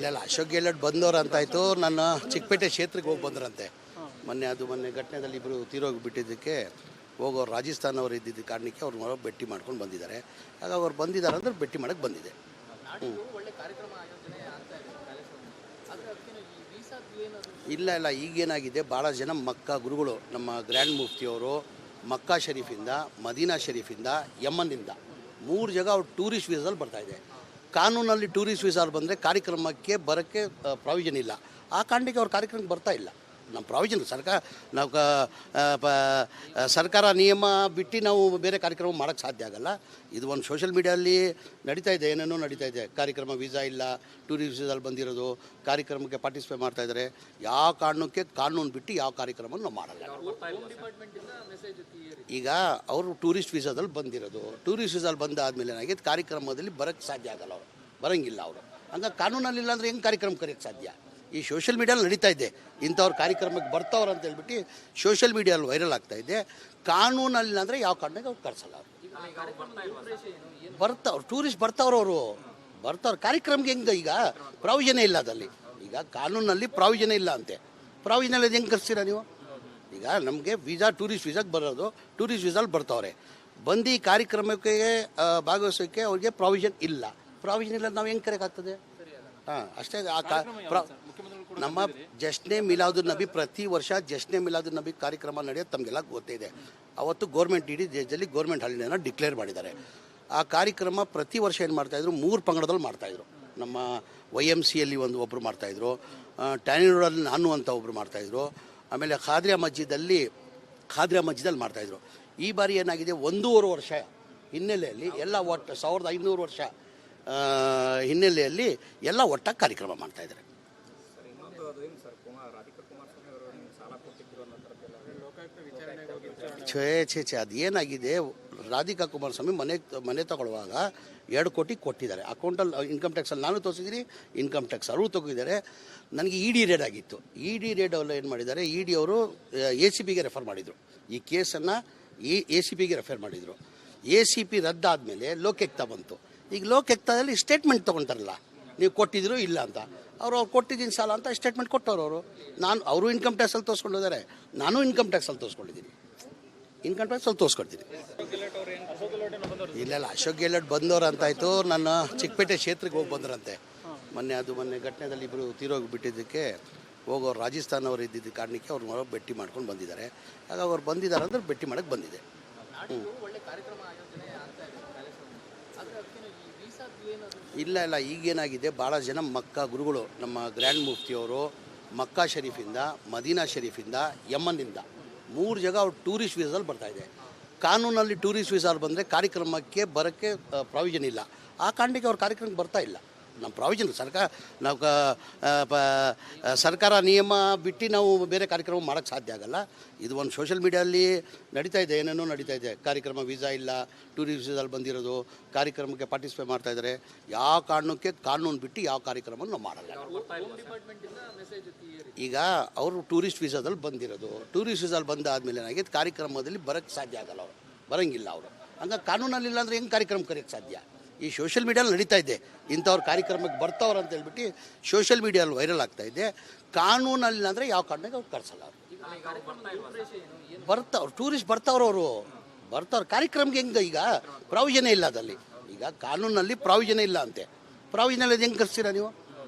ಇಲ್ಲ ಅಶೋಕ್ ಗೆಹ್ಲೋಟ್ ಬಂದವರು ಅಂತಾಯಿತು. ನನ್ನ ಚಿಕ್ಕಪೇಟೆ ಕ್ಷೇತ್ರಕ್ಕೆ ಹೋಗಿ ಬಂದ್ರಂತೆ. ಮೊನ್ನೆ ಘಟನೆಯಲ್ಲಿ ಇಬ್ಬರು ತೀರೋಗಿಬಿಟ್ಟಿದ್ದಕ್ಕೆ ಹೋಗೋರು ರಾಜಸ್ಥಾನವ್ರು ಇದ್ದಿದ್ದ ಕಾರಣಕ್ಕೆ ಅವ್ರು ಭೇಟಿ ಮಾಡ್ಕೊಂಡು ಬಂದಿದ್ದಾರೆ. ಆಗ ಅವ್ರು ಬಂದಿದ್ದಾರೆ ಅಂದರೆ ಭೇಟಿ ಮಾಡೋಕ್ಕೆ ಬಂದಿದೆ. ಇಲ್ಲ ಈಗೇನಾಗಿದೆ, ಭಾಳ ಜನ ಮಕ್ಕಾ ಗುರುಗಳು ನಮ್ಮ ಗ್ರ್ಯಾಂಡ್ ಮುಫ್ತಿಯವರು ಮಕ್ಕಾ ಶರೀಫಿಂದ, ಮದೀನಾ ಶರೀಫಿಂದ, ಯಮನ್ನಿಂದ 3 ಜಾಗ ಅವ್ರು ಟೂರಿಸ್ಟ್ ವೀಸಾದಲ್ಲಿ ಬರ್ತಾಯಿದೆ. ಕಾನೂನಲ್ಲಿ ಟೂರಿಸ್ಟ್ ವೀಸಾಲ್ಲಿ ಬಂದರೆ ಕಾರ್ಯಕ್ರಮಕ್ಕೆ ಬರೋಕ್ಕೆ ಪ್ರಾವಿಷನ್ ಇಲ್ಲ. ಆ ಕಾರಣಕ್ಕೆ ಅವ್ರ ಕಾರ್ಯಕ್ರಮಕ್ಕೆ ಬರ್ತಾ ಇಲ್ಲ. ನಮ್ಮ ಪ್ರಾವಿಷನ್ ಸರ್ಕಾರ ನಿಯಮ ಬಿಟ್ಟು ನಾವು ಬೇರೆ ಕಾರ್ಯಕ್ರಮ ಮಾಡೋಕ್ಕೆ ಸಾಧ್ಯ ಆಗಲ್ಲ. ಇದು ಒಂದು ಸೋಷಿಯಲ್ ಮೀಡಿಯಲ್ಲಿ ನಡೀತಾ ಇದೆ, ಏನೇನೋ ನಡೀತಾ ಇದೆ. ಕಾರ್ಯಕ್ರಮ ವೀಸಾ ಇಲ್ಲ, ಟೂರಿಸ್ಟ್ ವೀಸಾದಲ್ಲಿ ಬಂದಿರೋದು, ಕಾರ್ಯಕ್ರಮಕ್ಕೆ ಪಾರ್ಟಿಸಿಪೇಟ್ ಮಾಡ್ತಾಯಿದ್ದಾರೆ. ಯಾವ ಕಾರಣಕ್ಕೆ ಕಾನೂನು ಬಿಟ್ಟು ಯಾವ ಕಾರ್ಯಕ್ರಮ ನಾವು ಮಾಡಲ್ಲ. ಈಗ ಅವರು ಟೂರಿಸ್ಟ್ ವೀಸಾದಲ್ಲಿ ಬಂದಿರೋದು, ಟೂರಿಸ್ಟ್ ವೀಸಾದಲ್ಲಿ ಬಂದಾದಮೇಲೆ ಏನಾಗಿದೆ, ಕಾರ್ಯಕ್ರಮದಲ್ಲಿ ಬರೋಕ್ಕೆ ಸಾಧ್ಯ ಆಗಲ್ಲ, ಅವರು ಬರೋಂಗಿಲ್ಲ. ಅವರು ಹಂಗೆ ಕಾನೂನಲ್ಲಿಲ್ಲ ಅಂದರೆ ಹೆಂಗೆ ಕಾರ್ಯಕ್ರಮ ಕರೆಯೋಕ್ಕೆ ಸಾಧ್ಯ? ಈ ಸೋಷಿಯಲ್ ಮೀಡಿಯಲ್ಲಿ ನಡೀತಾ ಇದೆ, ಇಂಥವ್ರ ಕಾರ್ಯಕ್ರಮಕ್ಕೆ ಬರ್ತಾವ್ರು ಅಂತ ಹೇಳ್ಬಿಟ್ಟು ಸೋಷಿಯಲ್ ಮೀಡಿಯಲ್ಲಿ ವೈರಲ್ ಆಗ್ತಾ ಇದೆ. ಕಾನೂನಲ್ಲಿ ಅಂದರೆ ಯಾವ ಕಾರಣಕ್ಕೆ ಅವ್ರು ಕಳಿಸಲ್ಲ. ಅವರು ಟೂರಿಸ್ಟ್ ಬರ್ತಾವ್ರು ಕಾರ್ಯಕ್ರಮಕ್ಕೆ ಹೆಂಗೆ? ಈಗ ಪ್ರಾವಿಷನೇ ಇಲ್ಲ ಅದಲ್ಲಿ. ಈಗ ಕಾನೂನಲ್ಲಿ ಪ್ರಾವಿಷನೇ ಇಲ್ಲ ಅಂತೆ. ಪ್ರಾವಿಷನಲ್ಲಿ ಅದು ಹೆಂಗೆ ಕಳಿಸ್ತೀರಾ ನೀವು? ಈಗ ನಮಗೆ ವೀಸಾ ಟೂರಿಸ್ಟ್ ವೀಸಾಗೆ ಬರೋದು, ಟೂರಿಸ್ಟ್ ವೀಸಾಲ್ಲಿ ಬರ್ತಾವ್ರೆ. ಬಂದು ಈ ಕಾರ್ಯಕ್ರಮಕ್ಕೆ ಭಾಗವಹಿಸೋಕ್ಕೆ ಅವ್ರಿಗೆ ಪ್ರಾವಿಷನ್ ಇಲ್ಲ. ಪ್ರಾವಿಷನ್ ಇಲ್ಲ, ನಾವು ಹೆಂಗೆ ಕರೆಯೋಕ್ಕಾಗ್ತದೆ? ಅಷ್ಟೇ. ನಮ್ಮ ಜಶ್ನೆ ಮಿಲಾದುನ್ ನಬಿ, ಪ್ರತಿ ವರ್ಷ ಜಶ್ನೆ ಮಿಲಾದುನ್ ನಬಿ ಕಾರ್ಯಕ್ರಮ ನಡೆಯೋದು ತಮಗೆಲ್ಲ ಗೊತ್ತಿದೆ. ಅವತ್ತು ಗೌರ್ಮೆಂಟ್ ಇಡೀ ದೇಶದಲ್ಲಿ ಗೌರ್ಮೆಂಟ್ ಹಾಲಿಡೇನ ಡಿಕ್ಲೇರ್ ಮಾಡಿದ್ದಾರೆ. ಆ ಕಾರ್ಯಕ್ರಮ ಪ್ರತಿ ವರ್ಷ ಏನು ಮಾಡ್ತಾಯಿದ್ರು, 3 ಪಂಗಡದಲ್ಲಿ ಮಾಡ್ತಾಯಿದ್ರು. ನಮ್ಮ YMCಯಲ್ಲಿ ಒಬ್ಬರು ಮಾಡ್ತಾಯಿದ್ರು, ಟ್ಯಾನಿ ರೋಡಲ್ಲಿ ನಾನು ಅಂತ ಒಬ್ಬರು ಮಾಡ್ತಾಯಿದ್ರು, ಆಮೇಲೆ ಖಾದ್ರಿಯಾ ಮಸ್ಜಿದಲ್ಲಿ ಮಾಡ್ತಾಯಿದ್ರು. ಈ ಬಾರಿ ಏನಾಗಿದೆ, 1.5 ವರ್ಷ ಹಿನ್ನೆಲೆಯಲ್ಲಿ ಎಲ್ಲ ಒಟ್ಟು 1500 ವರ್ಷ ಹಿನ್ನೆಲೆಯಲ್ಲಿ ಎಲ್ಲ ಒಟ್ಟಾಗಿ ಕಾರ್ಯಕ್ರಮ ಮಾಡ್ತಾಯಿದ್ದಾರೆ. ಛೇ ಅದೇನಾಗಿದೆ, ರಾಧಿಕಾ ಕುಮಾರಸ್ವಾಮಿ ಮನೆ ತಗೊಳ್ಳುವಾಗ 2 ಕೋಟಿ ಕೊಟ್ಟಿದ್ದಾರೆ ಅಕೌಂಟಲ್ಲಿ. ಇನ್ಕಮ್ ಟ್ಯಾಕ್ಸಲ್ಲಿ ನಾನು ತೋರಿಸಿದ್ದೀನಿ, ಇನ್ಕಮ್ ಟ್ಯಾಕ್ಸ್ ಅವರು ತಗೋಗಿದ್ದಾರೆ. ನನಗೆ ED ರೇಡ್ ಆಗಿತ್ತು. ED ರೇಡಲ್ಲಿ ಏನು ಮಾಡಿದ್ದಾರೆ, ED ಅವರು ACPಗೆ ರೆಫರ್ ಮಾಡಿದರು. ಈ ಕೇಸನ್ನು ACPಗೆ ರೆಫರ್ ಮಾಡಿದರು. ACP ರದ್ದಾದಮೇಲೆ ಲೋಕಾಯುಕ್ತ ಬಂತು. ಈಗ ಲೋಕಾಯುಕ್ತದಲ್ಲಿ ಸ್ಟೇಟ್ಮೆಂಟ್ ತೊಗೊಳ್ತಾರಲ್ಲ, ನೀವು ಕೊಟ್ಟಿದ್ರು ಇಲ್ಲ ಅಂತ. ಅವ್ರು ಕೊಟ್ಟಿದ್ದೀನಿ ಸಾಲ ಅಂತ ಸ್ಟೇಟ್ಮೆಂಟ್ ಕೊಟ್ಟವರು. ಅವರು ಇನ್ಕಮ್ ಟ್ಯಾಕ್ಸಲ್ಲಿ ತೋರಿಸ್ಕೊಂಡಿದ್ದಾರೆ, ನಾನು ಇನ್ಕಮ್ ಟ್ಯಾಕ್ಸಲ್ಲಿ ತೋರಿಸ್ಕೊಂಡಿದ್ದೀನಿ, ತೋರಿಸ್ಕೊಡ್ತೀನಿ. ಇಲ್ಲ ಅಶೋಕ್ ಗೆಹ್ಲೋಟ್ ಬಂದವರು ಅಂತಾಯಿತು. ನನ್ನ ಚಿಕ್ಕಪೇಟೆ ಕ್ಷೇತ್ರಕ್ಕೆ ಹೋಗಿ ಬಂದ್ರಂತೆ. ಮೊನ್ನೆ ಘಟನೆಯಲ್ಲಿ ಇಬ್ಬರು ತೀರೋಗಿಬಿಟ್ಟಿದ್ದಕ್ಕೆ ಹೋಗೋರು ರಾಜಸ್ಥಾನವ್ರು ಇದ್ದಿದ್ದ ಕಾರಣಕ್ಕೆ ಅವ್ರು ಭೇಟಿ ಮಾಡ್ಕೊಂಡು ಬಂದಿದ್ದಾರೆ. ಆಗ ಅವ್ರು ಬಂದಿದ್ದಾರೆ ಅಂದರೆ ಭೇಟಿ ಮಾಡೋಕ್ಕೆ ಬಂದಿದೆ. ಇಲ್ಲ ಈಗೇನಾಗಿದೆ, ಭಾಳ ಜನ ಮಕ್ಕಾ ಗುರುಗಳು ನಮ್ಮ ಗ್ರ್ಯಾಂಡ್ ಮುಫ್ತಿಯವರು ಮಕ್ಕಾ ಶರೀಫಿಂದ, ಮದೀನಾ ಶರೀಫಿಂದ, ಯಮನ್ನಿಂದ 3 ಜಾಗ ಅವ್ರು ಟೂರಿಸ್ಟ್ ವೀಸಾದಲ್ಲಿ ಬರ್ತಾಯಿದೆ. ಕಾನೂನಲ್ಲಿ ಟೂರಿಸ್ಟ್ ವೀಸಾಲ್ಲಿ ಬಂದರೆ ಕಾರ್ಯಕ್ರಮಕ್ಕೆ ಬರೋಕ್ಕೆ ಪ್ರಾವಿಷನ್ ಇಲ್ಲ. ಆ ಕಾರಣಕ್ಕೆ ಅವ್ರ ಕಾರ್ಯಕ್ರಮಕ್ಕೆ ಬರ್ತಾ ಇಲ್ಲ. ನಮ್ಮ ಪ್ರಾವಿಷನ್ ಸರ್ಕಾರ ನಿಯಮ ಬಿಟ್ಟು ನಾವು ಬೇರೆ ಕಾರ್ಯಕ್ರಮ ಮಾಡೋಕ್ಕೆ ಸಾಧ್ಯ ಆಗಲ್ಲ. ಇದು ಒಂದು ಸೋಷಿಯಲ್ ಮೀಡಿಯಲ್ಲಿ ನಡೀತಾ ಇದೆ, ಏನೇನೋ ನಡೀತಾ ಇದೆ. ಕಾರ್ಯಕ್ರಮ ವೀಸಾ ಇಲ್ಲ, ಟೂರಿಸ್ಟ್ ವೀಸಾದಲ್ಲಿ ಬಂದಿರೋದು, ಕಾರ್ಯಕ್ರಮಕ್ಕೆ ಪಾರ್ಟಿಸಿಪೇಟ್ ಮಾಡ್ತಾಯಿದ್ದಾರೆ. ಯಾವ ಕಾರಣಕ್ಕೆ ಕಾನೂನು ಬಿಟ್ಟು ಯಾವ ಕಾರ್ಯಕ್ರಮ ನಾವು ಮಾಡಲ್ಲ. ಈಗ ಅವರು ಟೂರಿಸ್ಟ್ ವೀಸಾದಲ್ಲಿ ಬಂದಿರೋದು, ಟೂರಿಸ್ಟ್ ವೀಸಾದಲ್ಲಿ ಬಂದಾದಮೇಲೆ ಏನಾಗಿದೆ, ಕಾರ್ಯಕ್ರಮದಲ್ಲಿ ಬರೋಕ್ಕೆ ಸಾಧ್ಯ ಆಗಲ್ಲ, ಅವರು ಬರೋಂಗಿಲ್ಲ. ಅವರು ಹಂಗೆ ಕಾನೂನಲ್ಲಿಲ್ಲ ಅಂದರೆ ಹೆಂಗೆ ಕಾರ್ಯಕ್ರಮ ಕರೆಯೋಕ್ಕೆ ಸಾಧ್ಯ? ಈ ಸೋಷಿಯಲ್ ಮೀಡಿಯಲ್ಲಿ ನಡೀತಾ ಇದೆ, ಇಂಥವ್ರ ಕಾರ್ಯಕ್ರಮಕ್ಕೆ ಬರ್ತಾವ್ರು ಅಂತ ಹೇಳ್ಬಿಟ್ಟು ಸೋಷಿಯಲ್ ಮೀಡಿಯಲ್ಲಿ ವೈರಲ್ ಆಗ್ತಾ ಇದೆ. ಕಾನೂನಲ್ಲಿ ಅಂದರೆ ಯಾವ ಕಾರಣಕ್ಕೆ ಅವ್ರು ಕಳಿಸಲ್ಲ. ಅವರು ಟೂರಿಸ್ಟ್ ಬರ್ತಾವ್ರು ಕಾರ್ಯಕ್ರಮಕ್ಕೆ ಹೆಂಗೆ? ಈಗ ಪ್ರಾವಿಷನೇ ಇಲ್ಲ ಅದಲ್ಲಿ. ಈಗ ಕಾನೂನಲ್ಲಿ ಪ್ರಾವಿಷನೇ ಇಲ್ಲ ಅಂತೆ. ಪ್ರಾವಿಷನಲ್ಲಿ ಅದು ಹೆಂಗೆ ಕಳಿಸ್ತೀರಾ ನೀವು?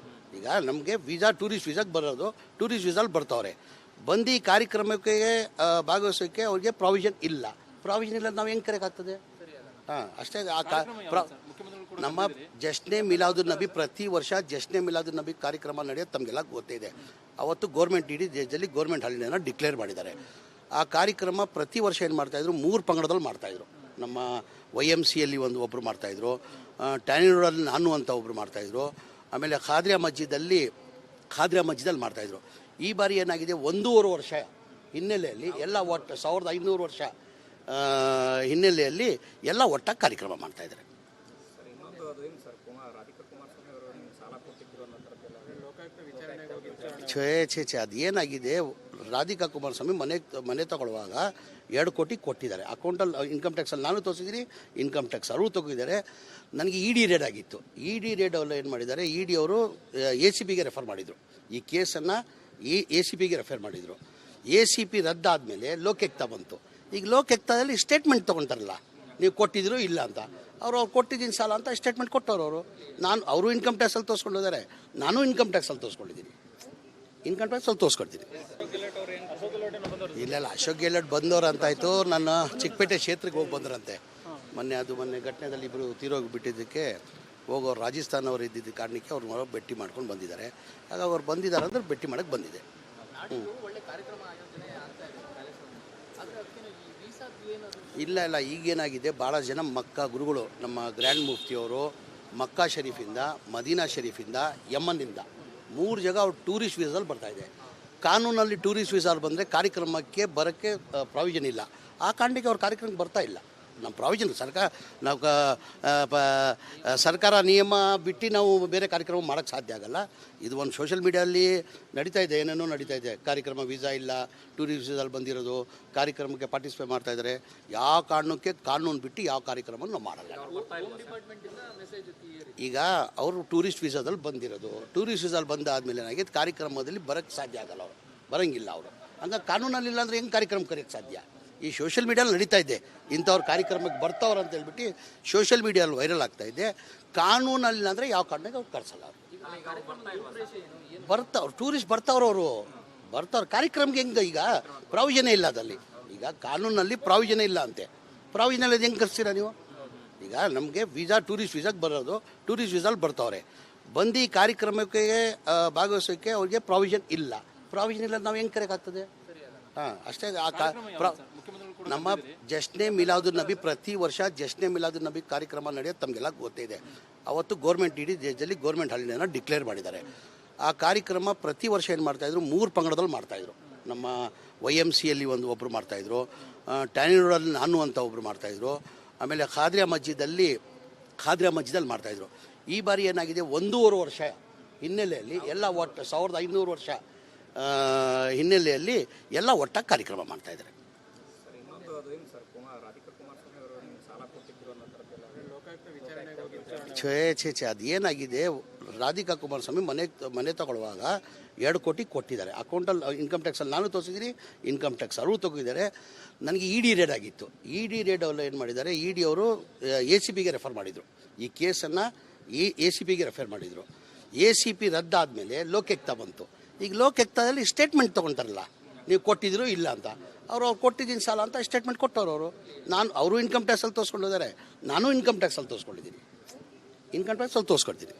ಈಗ ನಮಗೆ ವೀಸಾ ಟೂರಿಸ್ಟ್ ವೀಸಾಗೆ ಬರೋದು, ಟೂರಿಸ್ಟ್ ವೀಸಾಲ್ಲಿ ಬರ್ತಾವ್ರೆ. ಬಂದು ಈ ಕಾರ್ಯಕ್ರಮಕ್ಕೆ ಭಾಗವಹಿಸೋಕ್ಕೆ ಅವ್ರಿಗೆ ಪ್ರಾವಿಷನ್ ಇಲ್ಲ. ಪ್ರಾವಿಷನ್ ಇಲ್ಲ, ನಾವು ಹೆಂಗೆ ಕರೆಯೋಕ್ಕಾಗ್ತದೆ? ಅಷ್ಟೇ. ನಮ್ಮ ಜಶ್ನೆ ಮಿಲಾದುನ್ ನಬಿ, ಪ್ರತಿ ವರ್ಷ ಜಶ್ನೆ ಮಿಲಾದುನ್ ನಬಿ ಕಾರ್ಯಕ್ರಮ ನಡೆಯೋದು ತಮಗೆಲ್ಲ ಗೊತ್ತಿದೆ. ಅವತ್ತು ಗೌರ್ಮೆಂಟ್ ಇಡೀ ದೇಶದಲ್ಲಿ ಗೌರ್ಮೆಂಟ್ ಹಾಲಿಡೇನ ಡಿಕ್ಲೇರ್ ಮಾಡಿದ್ದಾರೆ. ಆ ಕಾರ್ಯಕ್ರಮ ಪ್ರತಿ ವರ್ಷ ಏನು ಮಾಡ್ತಾಯಿದ್ರು, 3 ಪಂಗಡದಲ್ಲಿ ಮಾಡ್ತಾಯಿದ್ರು. ನಮ್ಮ YMCಯಲ್ಲಿ ಒಬ್ಬರು ಮಾಡ್ತಾಯಿದ್ರು, ಟ್ಯಾನಿ ರೋಡಲ್ಲಿ ನಾನು ಅಂತ ಒಬ್ಬರು ಮಾಡ್ತಾಯಿದ್ರು, ಆಮೇಲೆ ಖಾದ್ರಿಯಾ ಮಸ್ಜಿದಲ್ಲಿ ಮಾಡ್ತಾಯಿದ್ರು. ಈ ಬಾರಿ ಏನಾಗಿದೆ, 1.5 ವರ್ಷ ಹಿನ್ನೆಲೆಯಲ್ಲಿ ಎಲ್ಲ ಒಟ್ಟು 1500 ವರ್ಷ ಹಿನ್ನೆಲೆಯಲ್ಲಿ ಎಲ್ಲ ಒಟ್ಟಾಗಿ ಕಾರ್ಯಕ್ರಮ ಮಾಡ್ತಾಯಿದ್ದಾರೆ. ಛೇ ಅದೇನಾಗಿದೆ, ರಾಧಿಕಾ ಕುಮಾರಸ್ವಾಮಿ ಮನೆ ತಗೊಳ್ಳುವಾಗ 2 ಕೋಟಿ ಕೊಟ್ಟಿದ್ದಾರೆ ಅಕೌಂಟಲ್ಲಿ. ಇನ್ಕಮ್ ಟ್ಯಾಕ್ಸಲ್ಲಿ ನಾನು ತೋರಿಸಿದ್ದೀನಿ, ಇನ್ಕಮ್ ಟ್ಯಾಕ್ಸ್ ಅವರು ತಗೋಗಿದ್ದಾರೆ. ನನಗೆ ಇ ಡಿ ರೇಡ್ ಆಗಿತ್ತು. ಇ ಡಿ ರೇಡ್ ಅವರು ಏನು ಮಾಡಿದ್ದಾರೆ, ಇ ಡಿ ಅವರು ACPಗೆ ರೆಫರ್ ಮಾಡಿದರು. ಈ ಕೇಸನ್ನು ACPಗೆ ರೆಫರ್ ಮಾಡಿದರು. ACP ರದ್ದಾದಮೇಲೆ ಲೋಕಾಯುಕ್ತ ಬಂತು. ಈಗ ಲೋಕಾಯುಕ್ತದಲ್ಲಿ ಸ್ಟೇಟ್ಮೆಂಟ್ ತೊಗೊಳ್ತಾರಲ್ಲ, ನೀವು ಕೊಟ್ಟಿದ್ರು ಇಲ್ಲ ಅಂತ. ಅವ್ರು ಕೊಟ್ಟಿದ್ದೀನಿ ಸಾಲ ಅಂತ ಸ್ಟೇಟ್ಮೆಂಟ್ ಕೊಟ್ಟವ್ರು ಅವರು. ಅವರು ಇನ್ಕಮ್ ಟ್ಯಾಕ್ಸಲ್ಲಿ ತೋರಿಸ್ಕೊಂಡಿದ್ದಾರೆ, ನಾನು ಇನ್ಕಮ್ ಟ್ಯಾಕ್ಸಲ್ಲಿ ತೋರಿಸ್ಕೊಂಡಿದ್ದೀನಿ. ಇನ್ಕಮ್ ಟ್ಯಾಕ್ಸಲ್ಲಿ ತೋರಿಸ್ಕೊಡ್ತೀನಿ. ಇಲ್ಲ ಅಶೋಕ್ ಗೆಹ್ಲೋಟ್ ಬಂದವರು ಅಂತಾಯಿತು. ನನ್ನ ಚಿಕ್ಕಪೇಟೆ ಕ್ಷೇತ್ರಕ್ಕೆ ಹೋಗಿ ಬಂದ್ರಂತೆ. ಮೊನ್ನೆ ಘಟನೆಯಲ್ಲಿ ಇಬ್ಬರು ತೀರೋಗಿಬಿಟ್ಟಿದ್ದಕ್ಕೆ ಹೋಗೋರು ರಾಜಸ್ಥಾನವ್ರು ಇದ್ದಿದ್ದ ಕಾರಣಕ್ಕೆ ಅವ್ರು ಭೇಟಿ ಮಾಡ್ಕೊಂಡು ಬಂದಿದ್ದಾರೆ. ಆಗ ಅವ್ರು ಬಂದಿದ್ದಾರೆ ಅಂದ್ರೆ ಭೇಟಿ ಮಾಡೋಕ್ಕೆ ಬಂದಿದೆ. ಇಲ್ಲ ಈಗೇನಾಗಿದೆ, ಭಾಳ ಜನ ಮಕ್ಕಾ ಗುರುಗಳು, ನಮ್ಮ ಗ್ರ್ಯಾಂಡ್ ಮುಫ್ತಿಯವರು ಮಕ್ಕಾ ಶರೀಫಿಂದ, ಮದೀನಾ ಶರೀಫಿಂದ, ಯಮನ್ನಿಂದ 3 ಜಾಗ ಅವ್ರು ಟೂರಿಸ್ಟ್ ವೀಸಾದಲ್ಲಿ ಬರ್ತಾಯಿದೆ. ಕಾನೂನಲ್ಲಿ ಟೂರಿಸ್ಟ್ ವೀಸಾಲ್ಲಿ ಬಂದರೆ ಕಾರ್ಯಕ್ರಮಕ್ಕೆ ಬರೋಕ್ಕೆ ಪ್ರಾವಿಷನ್ ಇಲ್ಲ. ಆ ಕಾರಣಕ್ಕೆ ಅವ್ರ ಕಾರ್ಯಕ್ರಮಕ್ಕೆ ಬರ್ತಾ ಇಲ್ಲ. ನಮ್ಮ ಪ್ರಾವಿಷನ್ ಸರ್ಕಾರ ನಿಯಮ ಬಿಟ್ಟು ನಾವು ಬೇರೆ ಕಾರ್ಯಕ್ರಮ ಮಾಡೋಕ್ಕೆ ಸಾಧ್ಯ ಆಗಲ್ಲ. ಇದು ಒಂದು ಸೋಷಿಯಲ್ ಮೀಡಿಯಲ್ಲಿ ನಡೀತಾ ಇದೆ, ಏನೇನೋ ನಡೀತಾ ಇದೆ. ಕಾರ್ಯಕ್ರಮ ವೀಸಾ ಇಲ್ಲ, ಟೂರಿಸ್ಟ್ ವೀಸಾದಲ್ಲಿ ಬಂದಿರೋದು, ಕಾರ್ಯಕ್ರಮಕ್ಕೆ ಪಾರ್ಟಿಸಿಪೇಟ್ ಮಾಡ್ತಾಯಿದ್ದಾರೆ. ಯಾವ ಕಾರಣಕ್ಕೆ ಕಾನೂನು ಬಿಟ್ಟು ಯಾವ ಕಾರ್ಯಕ್ರಮವನ್ನು ನಾವು ಮಾಡಲ್ಲ. ಈಗ ಅವರು ಟೂರಿಸ್ಟ್ ವೀಸಾದಲ್ಲಿ ಬಂದಿರೋದು, ಟೂರಿಸ್ಟ್ ವೀಸಾದಲ್ಲಿ ಬಂದಾದಮೇಲೆ ಏನಾಗಿದೆ, ಕಾರ್ಯಕ್ರಮದಲ್ಲಿ ಬರೋಕ್ಕೆ ಸಾಧ್ಯ ಆಗಲ್ಲ, ಅವರು ಬರೋಂಗಿಲ್ಲ. ಅವರು ಹಂಗಾಗಿ ಕಾನೂನಲ್ಲಿ ಇಲ್ಲ ಅಂದರೆ ಹೆಂಗೆ ಕಾರ್ಯಕ್ರಮ ಕರೆಯೋಕ್ಕೆ ಸಾಧ್ಯ? ಈ ಸೋಷಿಯಲ್ ಮೀಡಿಯಲ್ಲಿ ನಡೀತಾ ಇದೆ, ಇಂಥವ್ರ ಕಾರ್ಯಕ್ರಮಕ್ಕೆ ಬರ್ತಾವ್ರು ಅಂತ ಹೇಳ್ಬಿಟ್ಟು ಸೋಷಿಯಲ್ ಮೀಡಿಯಲ್ಲಿ ವೈರಲ್ ಆಗ್ತಾ ಇದೆ. ಕಾನೂನಲ್ಲಿ ಅಂದರೆ ಯಾವ ಕಾರಣಕ್ಕೆ ಅವ್ರು ಕರ್ಸಲ್ಲ. ಬರ್ತಾವ್ರು ಟೂರಿಸ್ಟ್ ಬರ್ತಾವ್ರು ಕಾರ್ಯಕ್ರಮಕ್ಕೆ ಹೆಂಗೆ? ಈಗ ಪ್ರಾವಿಷನೇ ಇಲ್ಲ ಅದಲ್ಲಿ. ಈಗ ಕಾನೂನಲ್ಲಿ ಪ್ರಾವಿಷನೇ ಇಲ್ಲ ಅಂತೆ. ಪ್ರಾವಿಷನಲ್ಲಿ ಹೆಂಗೆ ಕರ್ಸ್ತೀರಾ ನೀವು? ಈಗ ನಮಗೆ ಟೂರಿಸ್ಟ್ ವೀಸಾಗೆ ಬರೋದು, ಟೂರಿಸ್ಟ್ ವೀಸಾಲ್ಲಿ ಬರ್ತಾವ್ರೆ. ಬಂದು ಈ ಕಾರ್ಯಕ್ರಮಕ್ಕೆ ಭಾಗವಹಿಸೋಕ್ಕೆ ಅವ್ರಿಗೆ ಪ್ರಾವಿಷನ್ ಇಲ್ಲ. ನಾವು ಹೆಂಗೆ ಕರೆಯೋಕ್ಕಾಗ್ತದೆ? ಅಷ್ಟೇ. ನಮ್ಮ ಜಶ್ನೆ ಮಿಲಾದುನ್ ನಬಿ, ಪ್ರತಿ ವರ್ಷ ಜಶ್ನೆ ಮಿಲಾದುನ್ ನಬಿ ಕಾರ್ಯಕ್ರಮ ನಡೆಯೋದು ತಮಗೆಲ್ಲ ಗೊತ್ತಿದೆ. ಅವತ್ತು ಗೌರ್ಮೆಂಟ್ ಇಡೀ ದೇಶದಲ್ಲಿ ಗೌರ್ಮೆಂಟ್ ಹಾಲಿಡೇನ ಡಿಕ್ಲೇರ್ ಮಾಡಿದ್ದಾರೆ. ಆ ಕಾರ್ಯಕ್ರಮ ಪ್ರತಿ ವರ್ಷ ಏನು ಮಾಡ್ತಾಯಿದ್ರು, 3 ಪಂಗಡದಲ್ಲಿ ಮಾಡ್ತಾಯಿದ್ರು. ನಮ್ಮ YMCಯಲ್ಲಿ ಒಬ್ಬರು ಮಾಡ್ತಾಯಿದ್ರು, ಟ್ಯಾನಿ ರೋಡಲ್ಲಿ ನಾನು ಅಂತ ಒಬ್ಬರು ಮಾಡ್ತಾಯಿದ್ರು, ಆಮೇಲೆ ಖಾದ್ರಿಯಾ ಮಸ್ಜಿದಲ್ಲಿ ಮಾಡ್ತಾಯಿದ್ರು. ಈ ಬಾರಿ ಏನಾಗಿದೆ, 1.5 ವರ್ಷ ಹಿನ್ನೆಲೆಯಲ್ಲಿ ಎಲ್ಲ ಒಟ್ಟು 1500 ವರ್ಷ ಹಿನ್ನೆಲೆಯಲ್ಲಿ ಎಲ್ಲ ಒಟ್ಟಾಗಿ ಕಾರ್ಯಕ್ರಮ ಮಾಡ್ತಾಯಿದ್ದಾರೆ. ಛೇ ಅದೇನಾಗಿದೆ, ರಾಧಿಕಾ ಕುಮಾರಸ್ವಾಮಿ ಮನೆ ತಗೊಳ್ಳುವಾಗ 2 ಕೋಟಿ ಕೊಟ್ಟಿದ್ದಾರೆ ಅಕೌಂಟಲ್ಲಿ. ಇನ್ಕಮ್ ಟ್ಯಾಕ್ಸಲ್ಲಿ ನಾನು ತೋರಿಸಿದ್ದೀನಿ, ಇನ್ಕಮ್ ಟ್ಯಾಕ್ಸ್ ಅವರು ತಗೋಗಿದ್ದಾರೆ. ನನಗೆ ಇ ಡಿ ರೇಡ್ ಆಗಿತ್ತು. ಇ ಡಿ ರೇಡ್ ಅವರು ಏನು ಮಾಡಿದ್ದಾರೆ, ಇ ಡಿ ಅವರು ACPಗೆ ರೆಫರ್ ಮಾಡಿದರು. ಈ ಕೇಸನ್ನು ACPಗೆ ರೆಫರ್ ಮಾಡಿದರು. ACP ರದ್ದಾದಮೇಲೆ ಲೋಕಾಯುಕ್ತ ಬಂತು. ಈಗ ಲೋಕಾಯುಕ್ತದಲ್ಲಿ ಸ್ಟೇಟ್ಮೆಂಟ್ ತೊಗೊಳ್ತಾರಲ್ಲ, ನೀವು ಕೊಟ್ಟಿದ್ರು ಇಲ್ಲ ಅಂತ. ಅವ್ರು ಕೊಟ್ಟಿದ್ದೀನಿ ಸಾಲ ಅಂತ ಸ್ಟೇಟ್ಮೆಂಟ್ ಕೊಟ್ಟವ್ರು ಅವರು ಇನ್ಕಮ್ ಟ್ಯಾಕ್ಸಲ್ಲಿ ತೋರಿಸ್ಕೊಂಡಿದ್ದಾರೆ, ನಾನು ಇನ್ಕಮ್ ಟ್ಯಾಕ್ಸಲ್ಲಿ ತೋರಿಸ್ಕೊಂಡಿದ್ದೀನಿ. ಇನ್ಕಮ್ ಟ್ಯಾಕ್ಸಲ್ಲಿ ತೋರಿಸ್ಕೊಡ್ತೀನಿ.